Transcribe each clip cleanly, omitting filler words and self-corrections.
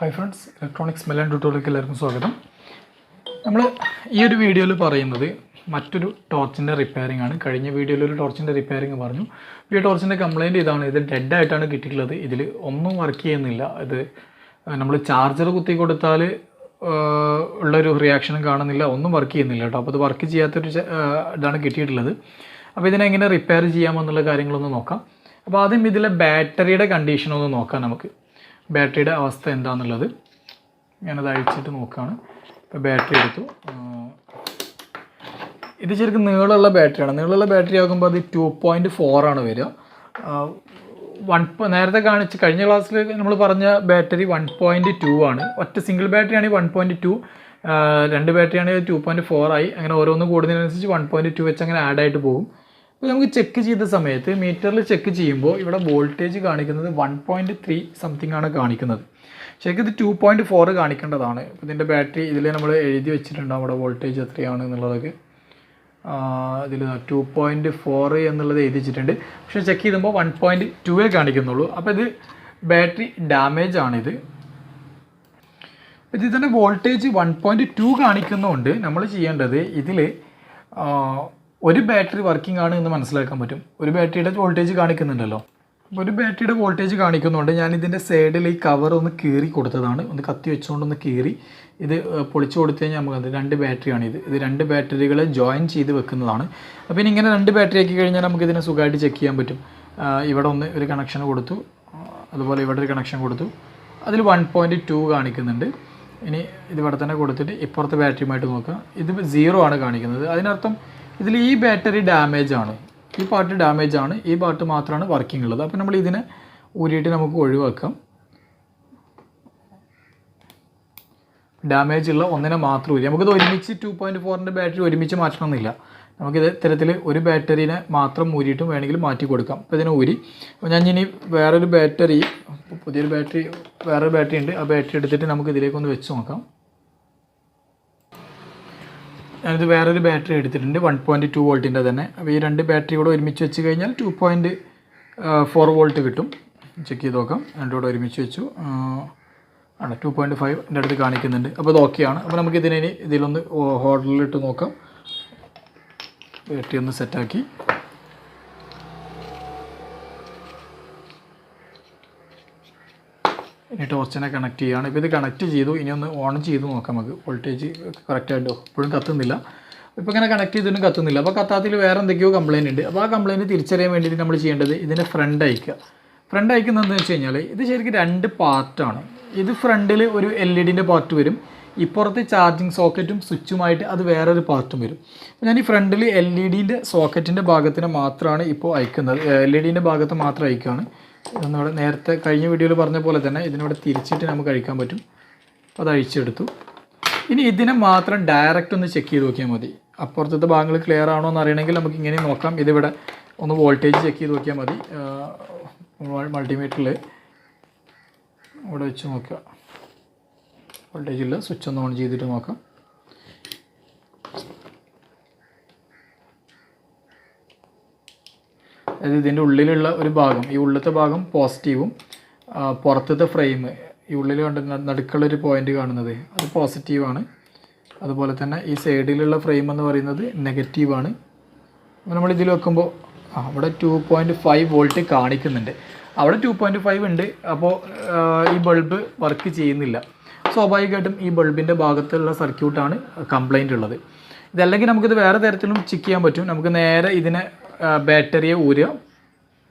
Hi friends, electronics melon tutorial എല്ലാവർക്കും സ്വാഗതം. നമ്മൾ ഈ ഒരു വീഡിയോയിൽ പറയുന്നത് മറ്റൊരു ടോർച്ചിന്റെ റിപ്പയറിംഗ് ആണ്. കഴിഞ്ഞ വീഡിയോയിൽ ഒരു ടോർച്ചിന്റെ റിപ്പയറിംഗ് പറഞ്ഞു. ഈ ടോർച്ചിന്റെ കംപ്ലൈന്റ് ഇതാണ്. ഇത് ഡെഡ് ആയിട്ടാണ് കിട്ടിയിട്ടുള്ളത്. ഇതിൽ ഒന്നും വർക്ക് ചെയ്യുന്നില്ല. ഇത് നമ്മൾ ചാർജർ കുത്തി കൊടുത്താൽ ഉള്ളൊരു റിയാക്ഷനും കാണുന്നില്ല, ഒന്നും വർക്ക് ചെയ്യുന്നില്ല കേട്ടോ. അപ്പോൾ ഇത് വർക്ക് ചെയ്യാത്തൊരു ഇതാണ് കിട്ടിയിട്ടുള്ളത്. അപ്പോൾ ഇതിനെ എങ്ങനെ റിപ്പയർ ചെയ്യാമെന്നുള്ള കാര്യങ്ങളൊന്ന് നോക്കാം. അപ്പോൾ ആദ്യം ഇതിലെ ബാറ്ററിയുടെ കണ്ടീഷൻ ഒന്ന് നോക്കാം. നമുക്ക് ബാറ്ററിയുടെ അവസ്ഥ എന്താണെന്നുള്ളത് ഞാനത് അഴിച്ചിട്ട് നോക്കുകയാണ്. ഇപ്പോൾ ബാറ്ററി എടുത്തു. ഇത് ശരിക്കും നീളമുള്ള ബാറ്ററിയാണ്. നീളമുള്ള ബാറ്ററി ആകുമ്പോൾ അത് 2.4 ആണ് വരിക. നേരത്തെ കഴിഞ്ഞ ക്ലാസ്സിൽ നമ്മൾ പറഞ്ഞ ബാറ്ററി 1.2 ആണ്. ഒറ്റ സിംഗിൾ ബാറ്ററി ആണെങ്കിൽ 1.2, രണ്ട് ബാറ്ററി ആണെങ്കിൽ 2.4 ആയി. അങ്ങനെ ഓരോന്ന് കൂടുന്നതിനനുസരിച്ച് 1.2 വെച്ച് അങ്ങനെ ആഡ് ആയിട്ട് പോകും. അപ്പോൾ നമുക്ക് ചെക്ക് ചെയ്ത സമയത്ത് മീറ്ററിൽ ചെക്ക് ചെയ്യുമ്പോൾ ഇവിടെ വോൾട്ടേജ് കാണിക്കുന്നത് 1.3 സംതിങ് ആണ് കാണിക്കുന്നത്. ശരിക്കും ഇത് 2.4 കാണിക്കേണ്ടതാണ്. ഇപ്പോൾ ഇതിൻ്റെ ബാറ്ററി ഇതിൽ നമ്മൾ എഴുതി വെച്ചിട്ടുണ്ട് അവിടെ വോൾട്ടേജ് എത്രയാണ് എന്നുള്ളതൊക്കെ. ഇതിൽ 2.4 എന്നുള്ളത് എഴുതി വെച്ചിട്ടുണ്ട്. പക്ഷേ ചെക്ക് ചെയ്യുമ്പോൾ 1.2 കാണിക്കുന്നുള്ളൂ. അപ്പോൾ ഇത് ബാറ്ററി ഡാമേജ് ആണിത്. ഇതിൽ തന്നെ വോൾട്ടേജ് 1.2 കാണിക്കുന്നതുകൊണ്ട് നമ്മൾ ചെയ്യേണ്ടത് ഇതിൽ ഒരു ബാറ്ററി വർക്കിംഗ് ആണ് എന്ന് മനസ്സിലാക്കാൻ പറ്റും. ഒരു ബാറ്ററിയുടെ വോൾട്ടേജ് കാണിക്കുന്നുണ്ടല്ലോ. അപ്പോൾ ഒരു ബാറ്ററിയുടെ വോൾട്ടേജ് കാണിക്കുന്നുണ്ട്. ഞാൻ ഇതിൻ്റെ സൈഡിൽ ഈ കവർ ഒന്ന് കീറി കൊടുത്തതാണ്. ഒന്ന് കത്തി വെച്ചുകൊണ്ടൊന്ന് കീറി ഇത് പൊളിച്ചു കൊടുത്തു കഴിഞ്ഞാൽ നമുക്കത് രണ്ട് ബാറ്ററിയാണ്. ഇത് രണ്ട് ബാറ്ററികളെ ജോയിൻ ചെയ്ത് വെക്കുന്നതാണ്. അപ്പോൾ ഇനി ഇങ്ങനെ രണ്ട് ബാറ്ററി ആക്കി കഴിഞ്ഞാൽ നമുക്കിതിനെ സുഖമായിട്ട് ചെക്ക് ചെയ്യാൻ പറ്റും. ഇവിടെ ഒരു കണക്ഷൻ കൊടുത്തു, അതുപോലെ ഇവിടെ ഒരു കണക്ഷൻ കൊടുത്തു. അതിൽ 1.2 കാണിക്കുന്നുണ്ട്. ഇനി ഇത് ഇവിടെ തന്നെ കൊടുത്തിട്ട് ഇപ്പുറത്തെ ബാറ്ററിയുമായിട്ട് നോക്കാം. ഇത് 0 ആണ് കാണിക്കുന്നത്. അതിനർത്ഥം ഇതിൽ ഈ ബാറ്ററി ഡാമേജ് ആണ്, ഈ പാർട്ട് ഡാമേജ് ആണ്, ഈ പാർട്ട് മാത്രമാണ് വർക്കിംഗ് ഉള്ളത്. അപ്പോൾ നമ്മൾ ഇതിനെ ഊരിയിട്ട് നമുക്ക് ഒഴിവാക്കാം. ഡാമേജ് ഉള്ള ഒന്നിനെ മാത്രം ഊരി. നമുക്കിത് ഒരുമിച്ച് 2.4ൻ്റെ ബാറ്ററി ഒരുമിച്ച് മാറ്റണമെന്നില്ല. നമുക്കിത് ഇത്തരത്തിൽ ഒരു ബാറ്ററീനെ മാത്രം ഊരിയിട്ടും വേണമെങ്കിൽ മാറ്റി കൊടുക്കാം. അപ്പോൾ ഇതിനെ ഊരി. അപ്പോൾ ഞാൻ ഇനി വേറൊരു ബാറ്ററി ഉണ്ട്. ആ ബാറ്ററി എടുത്തിട്ട് നമുക്ക് ഇതിലേക്കൊന്ന് വെച്ച് നോക്കാം. ഞാനിത് വേറൊരു ബാറ്ററി എടുത്തിട്ടുണ്ട്, 1.2 വോൾട്ടിൻ്റെ തന്നെ. അപ്പോൾ ഈ രണ്ട് ബാറ്ററി കൂടെ ഒരുമിച്ച് വെച്ച് കഴിഞ്ഞാൽ 2.4 വോൾട്ട് കിട്ടും. ചെക്ക് ചെയ്ത് നോക്കാം. രണ്ടും കൂടെ ഒരുമിച്ച് വെച്ചു. 2.5 എൻ്റെ അടുത്ത് കാണിക്കുന്നുണ്ട്. അപ്പോൾ ഇത് ഓക്കെയാണ്. അപ്പോൾ നമുക്ക് ഇതിലൊന്ന് ഹോൾഡറിലിട്ട് നോക്കാം. ബാറ്ററി ഒന്ന് സെറ്റാക്കി ഇനി ടോർച്ചിനെ കണക്ട് ചെയ്യുകയാണ്. ഇപ്പോൾ ഇത് കണക്ട് ചെയ്തു. ഇനി ഒന്ന് ഓൺ ചെയ്ത് നോക്കാം. നമുക്ക് വോൾട്ടേജ് കറക്റ്റായിട്ടോ ഇപ്പോഴും കത്തുന്നില്ല. ഇപ്പോൾ ഇങ്ങനെ കണക്ട് ചെയ്തിട്ടും കത്തുന്നില്ല. അപ്പോൾ കത്താത്തിൽ വേറെ എന്തൊക്കെയോ കംപ്ലയിൻ്റ് ഉണ്ട്. അപ്പോൾ ആ കംപ്ലയിൻറ്റ് തിരിച്ചറിയാൻ വേണ്ടിയിട്ട് നമ്മൾ ചെയ്യേണ്ടത് ഇതിൻ്റെ ഫ്രണ്ട് അയക്കുക. ഫ്രണ്ട് അയക്കുന്നതെന്ന് വെച്ച് കഴിഞ്ഞാൽ ഇത് ശരിക്കും രണ്ട് പാർട്ടാണ്. ഇത് ഫ്രണ്ടിൽ ഒരു LED പാർട്ട് വരും. ഇപ്പുറത്ത് ചാർജിങ് സോക്കറ്റും സ്വിച്ചുമായിട്ട് അത് വേറൊരു പാർട്ടും വരും. അപ്പോൾ ഞാൻ ഈ ഫ്രണ്ടിൽ LED സോക്കറ്റിൻ്റെ ഭാഗത്തിന് മാത്രമാണ് ഇപ്പോൾ അയക്കുന്നത്. LED ഭാഗത്ത് മാത്രം അയക്കുകയാണ്. ഇതൊന്നിവിടെ നേരത്തെ കഴിഞ്ഞ വീഡിയോയിൽ പറഞ്ഞ പോലെ തന്നെ ഇതിനോട് തിരിച്ചിട്ട് നമുക്ക് അഴിക്കാൻ പറ്റും. അപ്പോൾ അത് അഴിച്ചെടുത്തു. ഇനി ഇതിനെ മാത്രം ഡയറക്റ്റ് ഒന്ന് ചെക്ക് ചെയ്ത് നോക്കിയാൽ മതി. അപ്പുറത്തെ ഭാഗങ്ങൾ ക്ലിയർ ആണോ എന്ന് അറിയണമെങ്കിൽ നമുക്ക് ഇങ്ങനെ നോക്കാം. ഇതിവിടെ ഒന്ന് വോൾട്ടേജ് ചെക്ക് ചെയ്ത് നോക്കിയാൽ മതി. മൾട്ടിമീറ്ററിൽ ഇവിടെ വെച്ച് നോക്കുക. വോൾട്ടേജ് ഇല്ല. സ്വിച്ച് ഒന്ന് ഓൺ ചെയ്തിട്ട് നോക്കാം. അതായത് ഇതിൻ്റെ ഉള്ളിലുള്ള ഒരു ഭാഗം, ഈ ഉള്ളിലത്തെ ഭാഗം പോസിറ്റീവും പുറത്തത്തെ ഫ്രെയിം ഈ ഉള്ളിൽ നടുക്കുള്ളൊരു പോയിൻ്റ് കാണുന്നത് അത് പോസിറ്റീവാണ്. അതുപോലെ തന്നെ ഈ സൈഡിലുള്ള ഫ്രെയിം എന്ന് പറയുന്നത് നെഗറ്റീവാണ്. അപ്പോൾ നമ്മൾ ഇതിൽ വെക്കുമ്പോൾ അവിടെ 2.5 വോൾട്ട് കാണിക്കുന്നുണ്ട്. അവിടെ 2.5 ഉണ്ട്. അപ്പോൾ ഈ ബൾബ് വർക്ക് ചെയ്യുന്നില്ല. സ്വാഭാവികമായിട്ടും ഈ ബൾബിൻ്റെ ഭാഗത്തുള്ള സർക്യൂട്ടാണ് കംപ്ലൈൻ്റ് ഉള്ളത്. ഇതല്ലെങ്കിൽ നമുക്കിത് വേറെ തരത്തിലും ചെക്ക് ചെയ്യാൻ പറ്റും. നമുക്ക് നേരെ ഇതിനെ ബാറ്ററിയെ ഊരുക.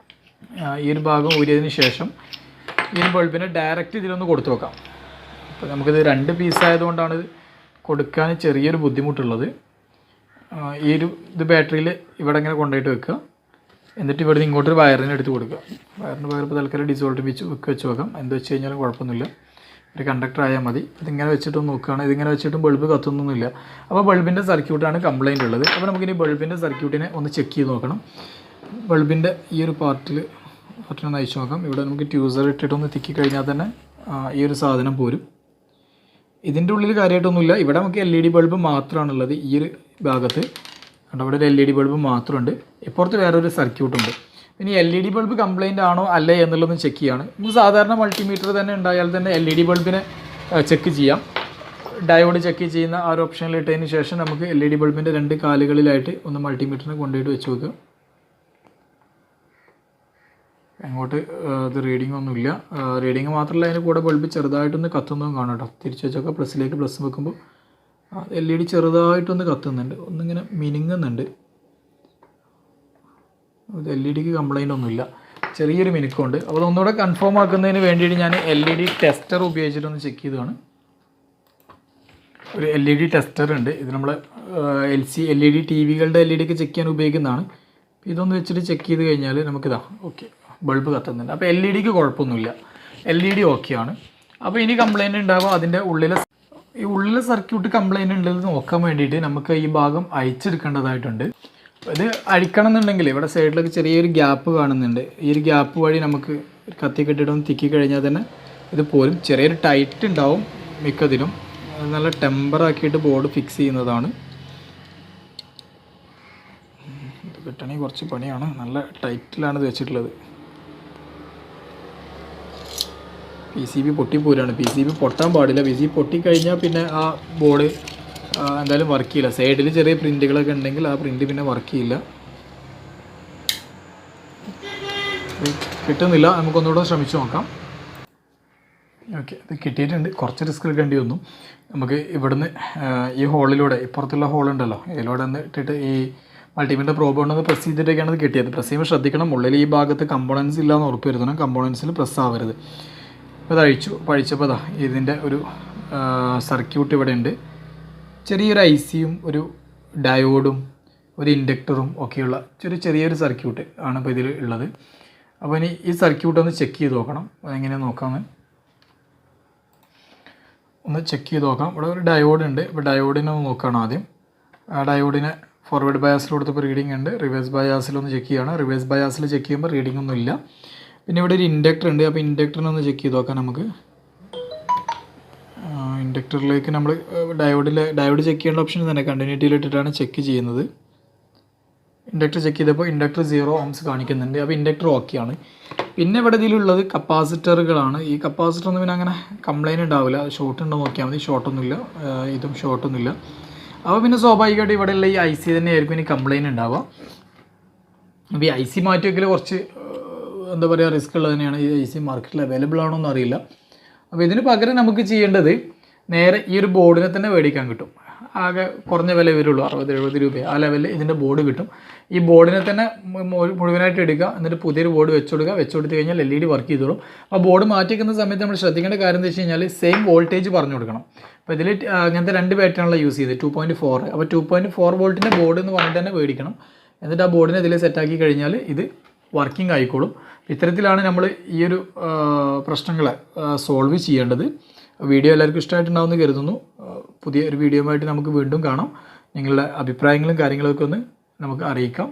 ഈ ഒരു ഭാഗം ഊരിയതിന് ശേഷം ഈ ബൾബിനെ ഡയറക്റ്റ് ഇതിലൊന്ന് കൊടുത്തു വെക്കാം. അപ്പോൾ നമുക്കിത് 2 പീസായതുകൊണ്ടാണ് കൊടുക്കാൻ ചെറിയൊരു ബുദ്ധിമുട്ടുള്ളത്. ഇത് ബാറ്ററിയിൽ ഇവിടെ ഇങ്ങനെ കൊണ്ടുപോയിട്ട് വെക്കുക. എന്നിട്ട് ഇവിടെ നിന്ന് ഇങ്ങോട്ടൊരു വയറിനെ എടുത്ത് കൊടുക്കുക. വയറിന് പകരം ഇപ്പോൾ തൽക്കാലം ഡിസോൾട്ട് വെച്ച് വെക്കാം. എന്ത് വെച്ച് കഴിഞ്ഞാലും കുഴപ്പമൊന്നുമില്ല. ഒരു കണ്ടക്ടർ ആയാൽ മതി. ഇതിങ്ങനെ വെച്ചിട്ടൊന്ന് നോക്കുകയാണ്. ഇതിങ്ങനെ വെച്ചിട്ടും ബൾബ് കത്തുന്നൊന്നുമില്ല. അപ്പോൾ ബൾബിൻ്റെ സർക്യൂട്ടാണ് കംപ്ലയിൻ്റ് ഉള്ളത്. അപ്പോൾ നമുക്കിനി ബൾബിൻ്റെ സർക്യൂട്ടിനെ ഒന്ന് ചെക്ക് ചെയ്ത് നോക്കണം. ബൾബിൻ്റെ ഈ ഒരു പാർട്ടിനൊന്ന് അയച്ചു നോക്കാം. ഇവിടെ നമുക്ക് ട്യൂസർ ഇട്ടിട്ടൊന്ന് തിക്കി കഴിഞ്ഞാൽ തന്നെ ഈ ഒരു സാധനം പോരും. ഇതിൻ്റെ ഉള്ളിൽ കാര്യമായിട്ടൊന്നുമില്ല. ഇവിടെ നമുക്ക് LED ബൾബ് മാത്രമാണുള്ളത്. ഈ ഒരു ഭാഗത്ത് കണ്ടോ, ഇവിടെ ഒരു LED ബൾബ് മാത്രമുണ്ട്. ഇപ്പുറത്ത് വേറൊരു സർക്യൂട്ടുണ്ട്. ഇനി LED ബൾബ് കംപ്ലൈൻ്റ് ആണോ അല്ലേ എന്നുള്ളതൊന്ന് ചെക്ക് ചെയ്യാണ്. നമുക്ക് സാധാരണ മൾട്ടിമീറ്റർ തന്നെ ഉണ്ടായാൽ തന്നെ LED ബൾബിനെ ചെക്ക് ചെയ്യാം. ഡയോഡ് ചെക്ക് ചെയ്യുന്ന ആ ഒരു ഓപ്ഷനിൽ ഇട്ടതിന് ശേഷം നമുക്ക് LED ബൾബിൻ്റെ 2 കാലുകളിലായിട്ട് ഒന്ന് മൾട്ടിമീറ്ററിനെ കൊണ്ടുപോയിട്ട് വെച്ച് നോക്കുക. അങ്ങോട്ട് ഇത് റീഡിംഗ് ഒന്നുമില്ല. റീഡിങ് മാത്രമല്ല, അതിന് കൂടെ ബൾബ് ചെറുതായിട്ടൊന്ന് കത്തുന്നതും കാണാം കേട്ടോ. തിരിച്ച് വെച്ചൊക്കെ പ്ലസ്സിലേക്ക് പ്ലസ് വെക്കുമ്പോൾ LED ചെറുതായിട്ടൊന്ന് കത്തുന്നുണ്ട്, ഒന്നിങ്ങനെ മിനുങ്ങുന്നുണ്ട്. ഇത് LED കംപ്ലൈൻ്റ് ഒന്നുമില്ല, ചെറിയൊരു മിനുക്കമുണ്ട്. അപ്പോൾ ഒന്നുകൂടെ കൺഫേം ആക്കുന്നതിന് വേണ്ടിയിട്ട് ഞാൻ LED ടെസ്റ്റർ ഉപയോഗിച്ചിട്ടൊന്ന് ചെക്ക് ചെയ്തതാണ്. ഒരു LED ടെസ്റ്റർ ഉണ്ട്. ഇത് നമ്മൾ LED TV-കളുടെ LED ഒക്കെ ചെക്ക് ചെയ്യാൻ ഉപയോഗിക്കുന്നതാണ്. ഇതൊന്ന് വെച്ചിട്ട് ചെക്ക് ചെയ്ത് കഴിഞ്ഞാൽ നമുക്കിതാ ഓക്കെ ബൾബ് കത്തുന്നുണ്ട്. അപ്പോൾ LED കുഴപ്പമൊന്നുമില്ല, LED ഓക്കെയാണ്. അപ്പോൾ ഇനി കംപ്ലൈൻറ്റ് ഉണ്ടാകുമ്പോൾ അതിൻ്റെ ഉള്ളിലെ സർക്യൂട്ട് കംപ്ലൈൻറ്റ് ഉണ്ടെന്ന് നോക്കാൻ വേണ്ടിയിട്ട് നമുക്ക് ഈ ഭാഗം അയച്ചെടുക്കേണ്ടതായിട്ടുണ്ട്. ഇത് അഴിക്കണം എന്നുണ്ടെങ്കിൽ ഇവിടെ സൈഡിലൊക്കെ ചെറിയൊരു ഗ്യാപ്പ് കാണുന്നുണ്ട്. ഈ ഒരു ഗ്യാപ്പ് വഴി നമുക്ക് കത്തി കെട്ടിയിട്ടൊന്ന് തിക്കി കഴിഞ്ഞാൽ തന്നെ ഇത് പോരും. ചെറിയൊരു ടൈറ്റ് ഉണ്ടാവും മിക്കതിനും. നല്ല ടെമ്പറാക്കിയിട്ട് ബോർഡ് ഫിക്സ് ചെയ്യുന്നതാണ്. ഇത് കിട്ടണമെങ്കിൽ കുറച്ച് പണിയാണ്, നല്ല ടൈറ്റിലാണ് ഇത് വെച്ചിട്ടുള്ളത്. PCB പൊട്ടിപ്പോരാണ്. PCB പൊട്ടാൻ പാടില്ല. PCB പൊട്ടിക്കഴിഞ്ഞാൽ പിന്നെ ആ ബോർഡ് എന്തായാലും വർക്ക് ചെയ്യില്ല. സൈഡിൽ ചെറിയ പ്രിൻറ്റുകളൊക്കെ ഉണ്ടെങ്കിൽ ആ പ്രിൻറ്റ് പിന്നെ വർക്ക് ചെയ്യില്ല. കിട്ടുന്നില്ല, നമുക്കൊന്നുകൂടെ ശ്രമിച്ചു നോക്കാം. ഓക്കെ, ഇത് കിട്ടിയിട്ടുണ്ട്. കുറച്ച് റിസ്ക് എടുക്കേണ്ടി വന്നു. നമുക്ക് ഇവിടുന്ന് ഈ ഹോളിലൂടെ, ഇപ്പുറത്തുള്ള ഹോളുണ്ടല്ലോ, ഇതിലൂടെ ഒന്ന് ഇട്ടിട്ട് ഈ മൾട്ടിമീറ്റർ പ്രോബ് കൊണ്ടൊന്ന് പ്രസ് ചെയ്തിട്ടൊക്കെയാണ് ഇത് കിട്ടിയത്. പ്രസ് ചെയ്യുമ്പോൾ ശ്രദ്ധിക്കണം, ഉള്ളിൽ ഈ ഭാഗത്ത് കമ്പോണൻസ് ഇല്ലയെന്ന് ഉറപ്പ് വരുത്തണം. കമ്പോണൻസിൽ പ്രസ് ആവരുത്. അപ്പോൾ അത് പഴിച്ചപ്പോൾ അതാ ഇതിൻ്റെ ഒരു സർക്യൂട്ട് ഇവിടെ ഉണ്ട്. ചെറിയൊരു IC-യും ഒരു ഡയോഡും ഒരു ഇൻഡക്ടറും ഒക്കെയുള്ള ചെറിയൊരു സർക്യൂട്ട് ആണ് ഇപ്പോൾ ഇതിൽ ഉള്ളത്. അപ്പോൾ ഇനി ഈ സർക്യൂട്ട് ഒന്ന് ചെക്ക് ചെയ്ത് നോക്കണം. അതെങ്ങനെയാണ് നോക്കാമെന്ന് ഒന്ന് ചെക്ക് ചെയ്ത് നോക്കാം. ഇവിടെ ഒരു ഡയോഡ് ഉണ്ട്. ഇപ്പോൾ ഡയോഡിനെ ഒന്ന് നോക്കുകയാണ് ആദ്യം. ആ ഡയോഡിനെ ഫോർവേഡ് ബയാസിൽ കൊടുത്തപ്പോൾ റീഡിംഗ് ഉണ്ട്. റിവേഴ്സ് ബയാസിലൊന്ന് ചെക്ക് ചെയ്യണം. റിവേഴ്സ് ബയാസിൽ ചെക്ക് ചെയ്യുമ്പോൾ റീഡിംഗ് ഒന്നും ഇല്ല. പിന്നെ ഇവിടെ ഒരു ഇൻഡക്ടർ ഉണ്ട്. അപ്പോൾ ഇൻഡക്ടറിനെ ഒന്ന് ചെക്ക് ചെയ്ത് നോക്കാം നമുക്ക്. ഇൻഡക്ടറിലേക്ക് നമ്മൾ ഡയോഡ് ചെക്ക് ചെയ്യേണ്ട ഓപ്ഷൻ തന്നെ കണ്ടിന്യൂറ്റിയിലിട്ടിട്ടാണ് ചെക്ക് ചെയ്യുന്നത്. ഇൻഡക്ടർ ചെക്ക് ചെയ്തപ്പോൾ ഇൻഡക്ടർ 0 ohms കാണിക്കുന്നുണ്ട്. അപ്പോൾ ഇൻഡക്ടർ ഓക്കെയാണ്. പിന്നെ ഇവിടെ ഇതിലുള്ളത് കപ്പാസിറ്ററുകളാണ്. ഈ കപ്പാസിറ്റർ ഒന്നും പിന്നെ അങ്ങനെ കംപ്ലൈൻറ്റ് ഉണ്ടാവില്ല. ഷോർട്ട് ഉണ്ടോ നോക്കിയാൽ മതി. ഷോർട്ടൊന്നുമില്ല, ഇതും ഷോർട്ടൊന്നുമില്ല. അപ്പോൾ പിന്നെ സ്വാഭാവികമായിട്ട് ഇവിടെയുള്ള ഈ IC തന്നെയായിരിക്കും ഇനി കംപ്ലൈൻറ്റ് ഉണ്ടാവുക. അപ്പോൾ ഈ IC മാറ്റി വയ്ക്കൽ കുറച്ച് എന്താ പറയുക റിസ്ക് ഉള്ളത് തന്നെയാണ്. ഈ IC മാർക്കറ്റിൽ അവൈലബിൾ ആണോ എന്ന് അറിയില്ല. അപ്പോൾ ഇതിന് പകരം നമുക്ക് ചെയ്യേണ്ടത് നേരെ ഈ ഒരു ബോർഡിനെ തന്നെ മേടിക്കാൻ കിട്ടും. ആകെ കുറഞ്ഞ വില വരുള്ളൂ, 60-70 രൂപ. ആ ലെവലിൽ ഇതിൻ്റെ ബോർഡ് കിട്ടും. ഈ ബോർഡിനെ തന്നെ മുഴുവനായിട്ട് എടുക്കുക, എന്നിട്ട് പുതിയൊരു ബോർഡ് വെച്ചുകൊടുത്ത് കഴിഞ്ഞാൽ LED വർക്ക് ചെയ്തോളും. ആ ബോർഡ് മാറ്റിക്കുന്ന സമയത്ത് നമ്മൾ ശ്രദ്ധിക്കേണ്ട കാര്യം എന്താ വെച്ച് കഴിഞ്ഞാൽ സെയിം വോൾട്ടേജ് പറഞ്ഞു കൊടുക്കണം. അപ്പോൾ ഇതിൽ അങ്ങനത്തെ 2 ബാറ്ററിയാണല്ലോ യൂസ് ചെയ്തത്, 2.4. അപ്പോൾ 2.4 വോൾട്ടിൻ്റെ ബോർഡ് എന്ന് പറഞ്ഞിട്ട് തന്നെ മേടിക്കണം. എന്നിട്ട് ആ ബോർഡിനെ ഇതിൽ സെറ്റാക്കി കഴിഞ്ഞാൽ ഇത് വർക്കിംഗ് ആയിക്കോളും. ഇത്തരത്തിലാണ് നമ്മൾ ഈ ഒരു പ്രശ്നങ്ങളെ സോൾവ് ചെയ്യേണ്ടത്. വീഡിയോ എല്ലാവർക്കും ഇഷ്ടമായിട്ടുണ്ടാവുമെന്ന് കരുതുന്നു. പുതിയ ഒരു വീഡിയോയുമായിട്ട് നമുക്ക് വീണ്ടും കാണാം. നിങ്ങളുടെ അഭിപ്രായങ്ങളും കാര്യങ്ങളൊക്കെ ഒന്ന് നമുക്ക് അറിയിക്കാം.